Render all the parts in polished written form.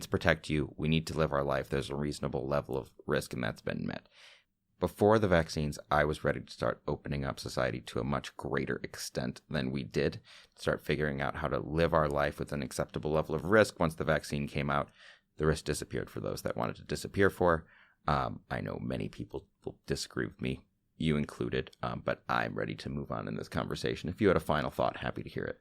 to protect you. We need to live our life. There's a reasonable level of risk, and that's been met. Before the vaccines, I was ready to start opening up society to a much greater extent than we did, start figuring out how to live our life with an acceptable level of risk. Once the vaccine came out, the risk disappeared for those that wanted to disappear for. I know many people will disagree with me, you included, but I'm ready to move on in this conversation. If you had a final thought, happy to hear it.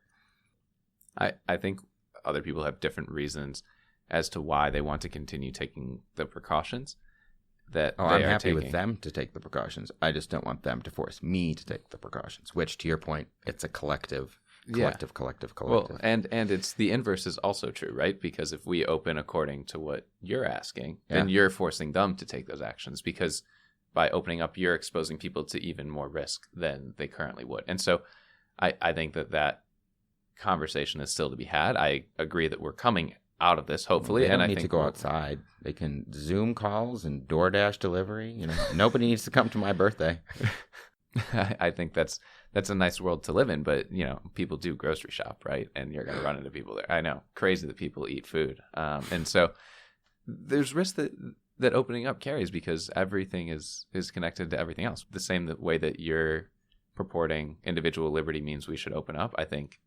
I think other people have different reasons as to why they want to continue taking the precautions that I'm they are happy taking. with them to take the precautions. I just don't want them to force me to take the precautions, which, to your point, it's a collective. Well, and it's the inverse is also true, right? Because if we open according to what you're asking, then you're forcing them to take those actions, because by opening up, you're exposing people to even more risk than they currently would. And so I think that conversation is still to be had. I agree that we're coming out of this, hopefully. They don't and I need think to go outside. They can Zoom calls and DoorDash delivery. Nobody needs to come to my birthday. I think that's a nice world to live in, but people do grocery shop, right? And you're going to run into people there. I know, crazy that people eat food, and so there's risk that opening up carries, because everything is connected to everything else. The same way that you're purporting individual liberty means we should open up, I think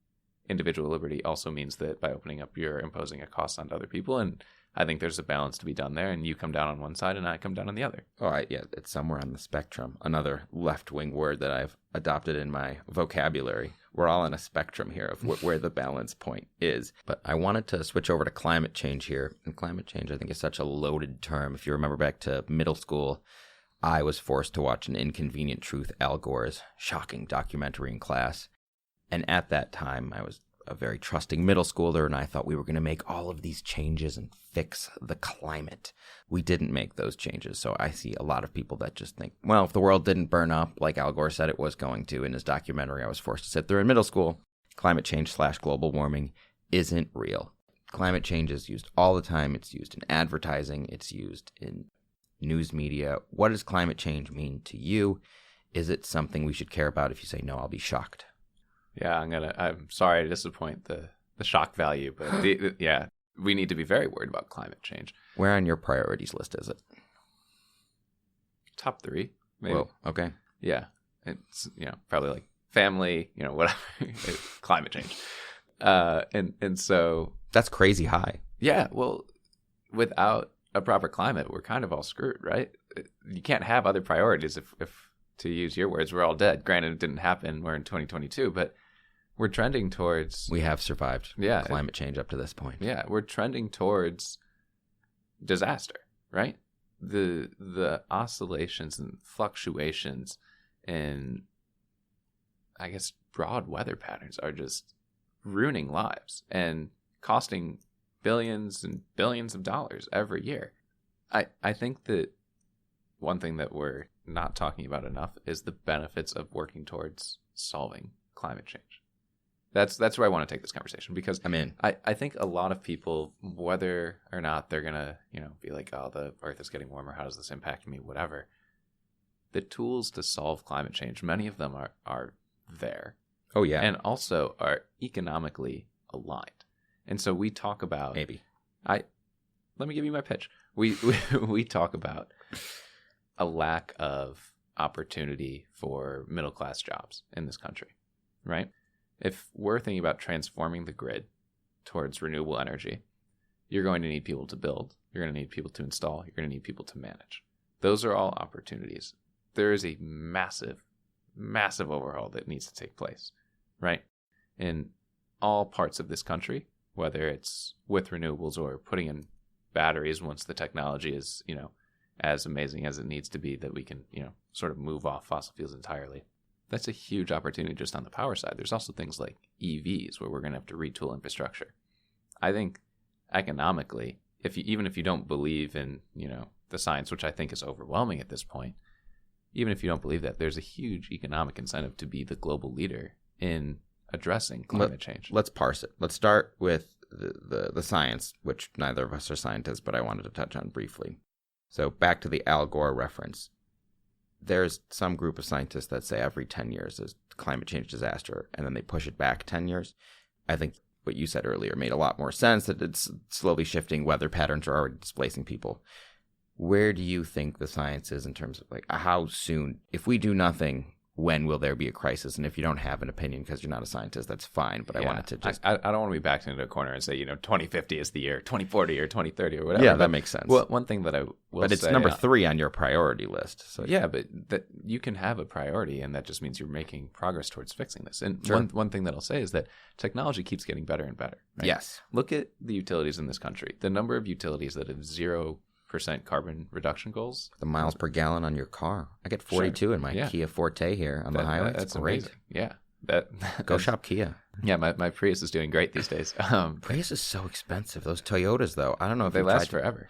individual liberty also means that by opening up, you're imposing a cost on other people. And I think there's a balance to be done there. And you come down on one side and I come down on the other. All right. Yeah. It's somewhere on the spectrum. Another left-wing word that I've adopted in my vocabulary. We're all on a spectrum here of where the balance point is. But I wanted to switch over to climate change here. And climate change, I think, is such a loaded term. If you remember back to middle school, I was forced to watch An Inconvenient Truth, Al Gore's shocking documentary in class. And at that time, I was a very trusting middle schooler, and I thought we were going to make all of these changes and fix the climate. We didn't make those changes. So I see a lot of people that just think, well, if the world didn't burn up like Al Gore said it was going to in his documentary I was forced to sit through in middle school, climate change / global warming isn't real. Climate change is used all the time. It's used in advertising. It's used in news media. What does climate change mean to you? Is it something we should care about? If you say no, I'll be shocked. Yeah, I'm sorry to disappoint the shock value, but we need to be very worried about climate change. Where on your priorities list is it? Top 3, maybe. Whoa, okay. Yeah, it's probably like family, whatever, climate change, and so that's crazy high. Yeah, well, without a proper climate, we're kind of all screwed, right? You can't have other priorities if to use your words, we're all dead. Granted, it didn't happen. We're in 2022, but we're trending towards... We have survived climate change up to this point. Yeah, we're trending towards disaster, right? The oscillations and fluctuations in, I guess, broad weather patterns are just ruining lives and costing billions and billions of dollars every year. I think that one thing that we're not talking about enough is the benefits of working towards solving climate change. That's where I want to take this conversation, because I'm in. I think a lot of people, whether or not they're gonna be like, oh, the earth is getting warmer, how does this impact me, whatever, the tools to solve climate change, many of them are there. Oh yeah. And also are economically aligned. And so we talk about let me give you my pitch. We talk about a lack of opportunity for middle-class jobs in this country, right? If we're thinking about transforming the grid towards renewable energy, you're going to need people to build, you're going to need people to install, you're going to need people to manage. Those are all opportunities. There is a massive, massive overhaul that needs to take place, right? In all parts of this country, whether it's with renewables or putting in batteries once the technology is, as amazing as it needs to be, that we can, sort of move off fossil fuels entirely. That's a huge opportunity just on the power side. There's also things like EVs where we're going to have to retool infrastructure. I think economically, even if you don't believe in, the science, which I think is overwhelming at this point, even if you don't believe that, there's a huge economic incentive to be the global leader in addressing climate change. Let's parse it. Let's start with the science, which neither of us are scientists, but I wanted to touch on briefly. So back to the Al Gore reference. There's some group of scientists that say every 10 years is climate change disaster, and then they push it back 10 years. I think what you said earlier made a lot more sense, that it's slowly shifting. Weather patterns are already displacing people. Where do you think the science is in terms of like how soon, if we do nothing, when will there be a crisis? And if you don't have an opinion because you're not a scientist, that's fine. But I wanted to just... I don't want to be backed into a corner and say, 2050 is the year, 2040 or 2030 or whatever. Yeah, that makes sense. Well, one thing that I will say... But it's number 3 on your priority list. So yeah, but that you can have a priority, and that just means you're making progress towards fixing this. And sure. one thing that I'll say is that technology keeps getting better and better. Right? Yes. Look at the utilities in this country. The number of utilities that have 0% carbon reduction goals. The miles per gallon on your car. I get 42 in my Kia Forte here on the highway. That's great. Amazing. Yeah. Go shop Kia. Yeah, my Prius is doing great these days. Prius is so expensive. Those Toyotas, though, I don't know if they last forever.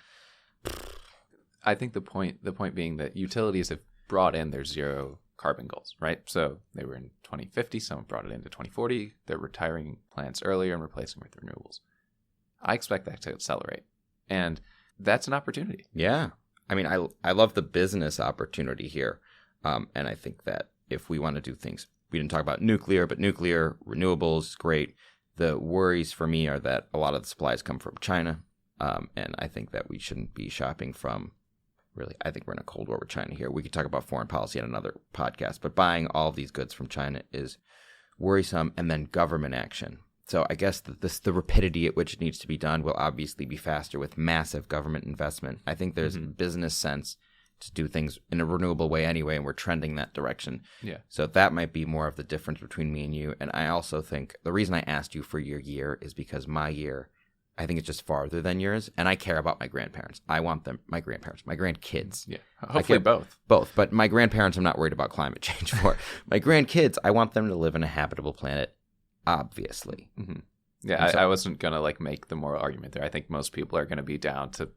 I think the point being that utilities have brought in their 0 carbon goals, right? So they were in 2050. Some brought it into 2040. They're retiring plants earlier and replacing with renewables. I expect that to accelerate. And that's an opportunity. Yeah. I mean, I love the business opportunity here. And I think that if we want to do things, we didn't talk about nuclear, but nuclear, renewables, great. The worries for me are that a lot of the supplies come from China. And I think that we shouldn't be shopping from, really, I think we're in a Cold War with China here. We could talk about foreign policy in another podcast, but buying all of these goods from China is worrisome. And then government action. So I guess the rapidity at which it needs to be done will obviously be faster with massive government investment. I think there's business sense to do things in a renewable way anyway, and we're trending that direction. Yeah. So that might be more of the difference between me and you. And I also think the reason I asked you for your year is because my year, I think it's just farther than yours, and I care about my grandparents. I want them, my grandkids. Yeah, hopefully both. Both, but my grandparents I'm not worried about climate change for. My grandkids, I want them to live in a habitable planet. Obviously. Mm-hmm. Yeah, so, I wasn't going to make the moral argument there. I think most people are going to be down to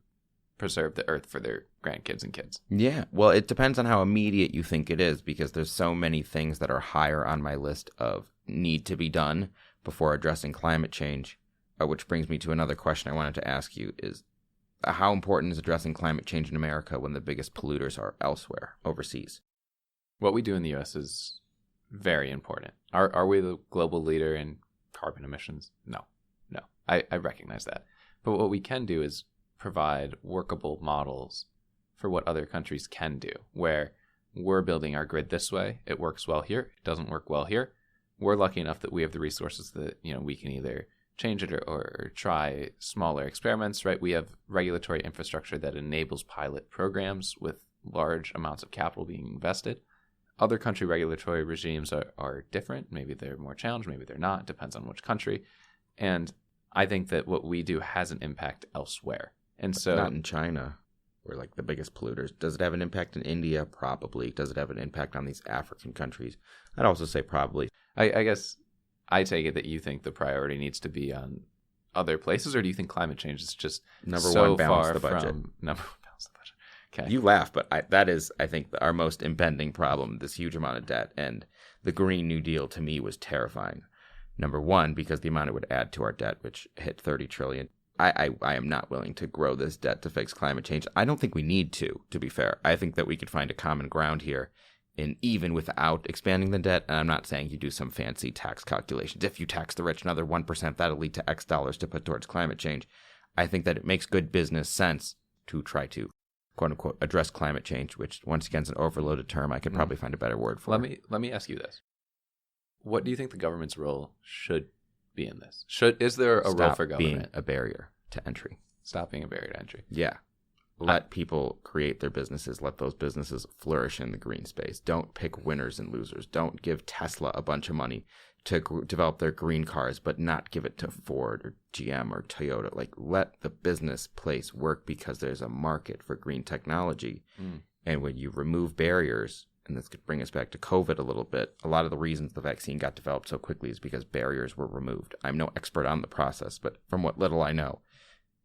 preserve the earth for their grandkids and kids. Yeah. Well, it depends on how immediate you think it is, because there's so many things that are higher on my list of need to be done before addressing climate change, which brings me to another question I wanted to ask you is how important is addressing climate change in America when the biggest polluters are elsewhere, overseas? What we do in the U.S. is very important. Are we the global leader in carbon emissions? No. I recognize that. But what we can do is provide workable models for what other countries can do, where we're building our grid this way. It works well here. It doesn't work well here. We're lucky enough that we have the resources that, we can either change it or try smaller experiments, right? We have regulatory infrastructure that enables pilot programs with large amounts of capital being invested. Other country regulatory regimes are different. Maybe they're more challenged. Maybe they're not. It depends on which country. And I think that what we do has an impact elsewhere. And so, not in China, we're the biggest polluters. Does it have an impact in India? Probably. Does it have an impact on these African countries? I'd also say probably. I guess I take it that you think the priority needs to be on other places, or do you think climate change is just number one, balance the budget? Number one, balance the budget. Okay. You laugh, but that is, I think, our most impending problem, this huge amount of debt. And the Green New Deal, to me, was terrifying. Number one, because the amount it would add to our debt, which hit $30 trillion. I am not willing to grow this debt to fix climate change. I don't think we need to be fair. I think that we could find a common ground here, and even without expanding the debt. And I'm not saying you do some fancy tax calculations. If you tax the rich another 1%, that'll lead to X dollars to put towards climate change. I think that it makes good business sense to try to, quote unquote, address climate change, which once again is an overloaded term. I could probably find a better word for it. Let me ask you this. What do you think the government's role should be in this? Is there a role for government? Being a barrier to entry. Stop being a barrier to entry. Yeah. Let people create their businesses. Let those businesses flourish in the green space. Don't pick winners and losers. Don't give Tesla a bunch of money to develop their green cars, but not give it to Ford or GM or Toyota. Let the business place work, because there's a market for green technology. And when you remove barriers, and this could bring us back to COVID a little bit, a lot of the reasons the vaccine got developed so quickly is because barriers were removed. I'm no expert on the process, but from what little I know,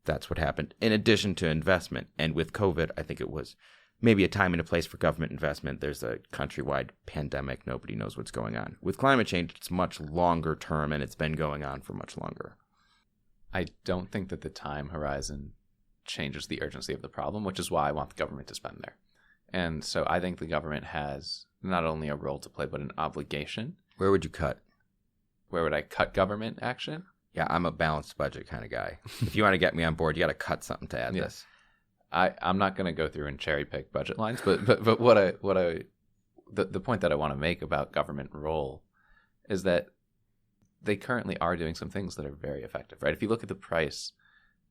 that's what happened. In addition to investment, and with COVID, I think it was maybe a time and a place for government investment. There's a countrywide pandemic. Nobody knows what's going on. With climate change, it's much longer term, and it's been going on for much longer. I don't think that the time horizon changes the urgency of the problem, which is why I want the government to spend there. And so I think the government has not only a role to play, but an obligation. Where would you cut? Where would I cut government action? Yeah, I'm a balanced budget kind of guy. If you want to get me on board, you got to cut something to add this. I'm not going to go through and cherry pick budget lines, but the point that I want to make about government role is that they currently are doing some things that are very effective, right? If you look at the price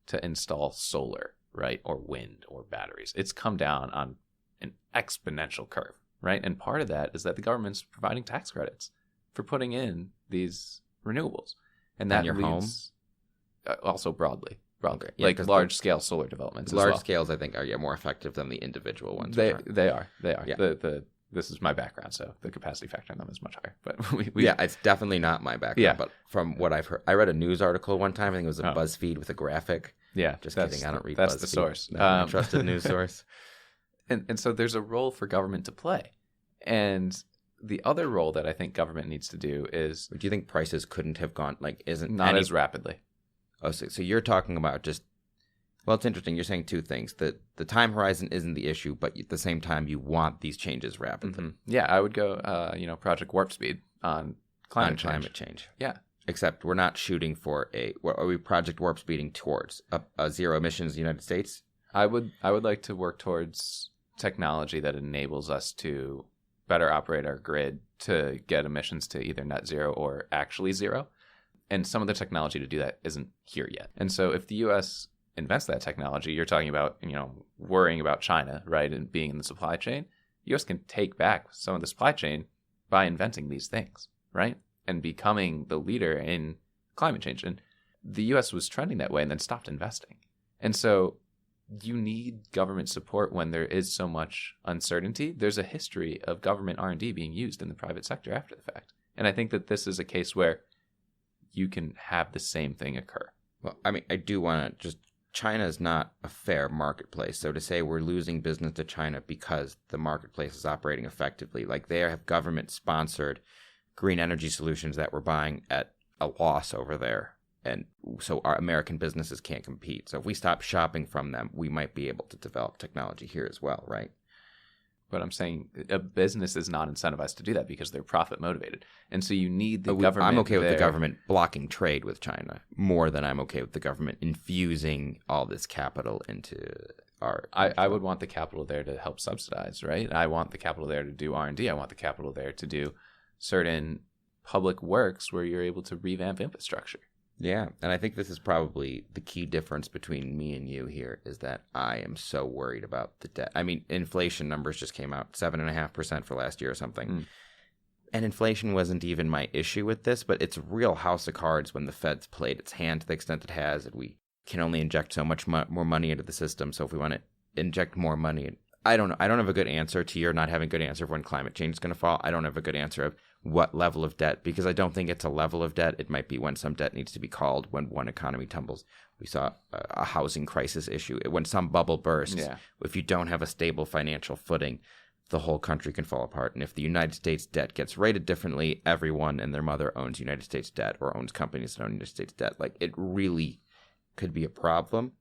to install solar, right, or wind or batteries, it's come down on an exponential curve, right? And part of that is that the government's providing tax credits for putting in these renewables, and that your leads, also broadly, okay. Yeah, like large scale solar developments. Large scales, I think, are more effective than the individual ones. They are. Yeah. This is my background, so the capacity factor on them is much higher. But it's definitely not my background. Yeah. But from what I've heard, I read a news article one time. I think it was a BuzzFeed with a graphic. Yeah, just kidding. I don't read. That's BuzzFeed. The source. Not a trusted news source. And so there's a role for government to play, and the other role that I think government needs to do is. Do you think prices couldn't have gone not as rapidly? Oh, so you're talking about just. Well, it's interesting. You're saying two things. That the time horizon isn't the issue, but at the same time, you want these changes rapidly. Mm-hmm. Yeah, I would go, Project Warp Speed on climate change. Yeah. Except we're not shooting for what are we Project Warp Speeding towards? A zero emissions in the United States? I would like to work towards technology that enables us to better operate our grid to get emissions to either net zero or actually zero. And some of the technology to do that isn't here yet. And so if the U.S. invents that technology, you're talking about, worrying about China, right, and being in the supply chain. The U.S. can take back some of the supply chain by inventing these things, right, and becoming the leader in climate change. And the U.S. was trending that way and then stopped investing. And so you need government support when there is so much uncertainty. There's a history of government R&D being used in the private sector after the fact. And I think that this is a case where you can have the same thing occur. Well, I mean, I do want to just China is not a fair marketplace. So to say we're losing business to China because the marketplace is operating effectively, like they have government-sponsored green energy solutions that we're buying at a loss over there. And so our American businesses can't compete. So if we stop shopping from them, we might be able to develop technology here as well, right? But I'm saying a business is not incentivized to do that because they're profit motivated. And so you need the government. I'm okay with the government blocking trade with China more than I'm okay with the government infusing all this capital into our. I would want the capital there to help subsidize, right? I want the capital there to do R&D. I want the capital there to do certain public works where you're able to revamp infrastructure. Yeah, and I think this is probably the key difference between me and you here is that I am so worried about the debt. I mean, inflation numbers just came out, 7.5% for last year or something. Mm. And inflation wasn't even my issue with this, but it's a real house of cards when the Fed's played its hand to the extent it has, and we can only inject so much more money into the system. So if we want to inject more money, I don't know. I don't have a good answer to your not having a good answer of when climate change is going to fall. I don't have a good answer of what level of debt, because I don't think it's a level of debt. It might be when some debt needs to be called, when one economy tumbles. We saw a housing crisis issue. When some bubble bursts, if you don't have a stable financial footing, the whole country can fall apart. And if the United States debt gets rated differently, everyone and their mother owns United States debt or owns companies that own United States debt. Like, it really could be a problem.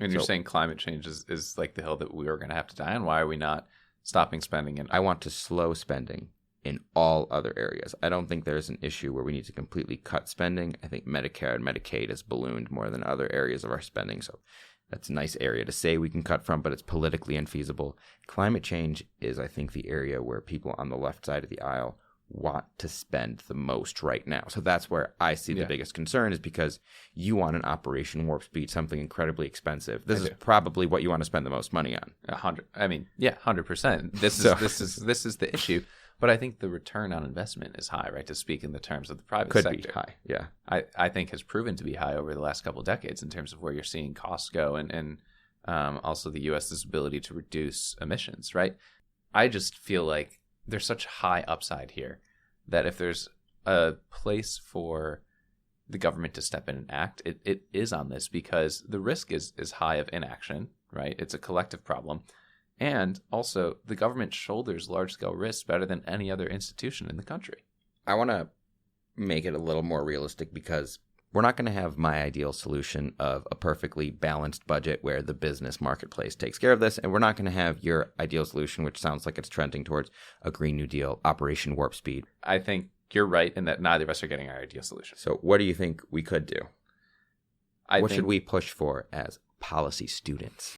And you're saying climate change is like the hill that we are going to have to die on? Why are we not stopping spending? I want to slow spending in all other areas. I don't think there's an issue where we need to completely cut spending. I think Medicare and Medicaid has ballooned more than other areas of our spending. So that's a nice area to say we can cut from, but it's politically infeasible. Climate change is, I think, the area where people on the left side of the aisle want to spend the most right now. So that's where I see the biggest concern, is because you want an Operation Warp Speed, something incredibly expensive. This is probably what you want to spend the most money on. 100%. This is the issue. But I think the return on investment is high, right? To speak in the terms of the private sector. Could be high, yeah. I think has proven to be high over the last couple of decades in terms of where you're seeing costs go and also the U.S.'s ability to reduce emissions, right? I just feel like there's such high upside here that if there's a place for the government to step in and act, it is on this, because the risk is high of inaction, right? It's a collective problem. And also, the government shoulders large-scale risks better than any other institution in the country. I want to make it a little more realistic, because we're not going to have my ideal solution of a perfectly balanced budget where the business marketplace takes care of this, and we're not going to have your ideal solution, which sounds like it's trending towards a Green New Deal, Operation Warp Speed. I think you're right in that neither of us are getting our ideal solution. So what do you think we could do? What should we push for as policy students?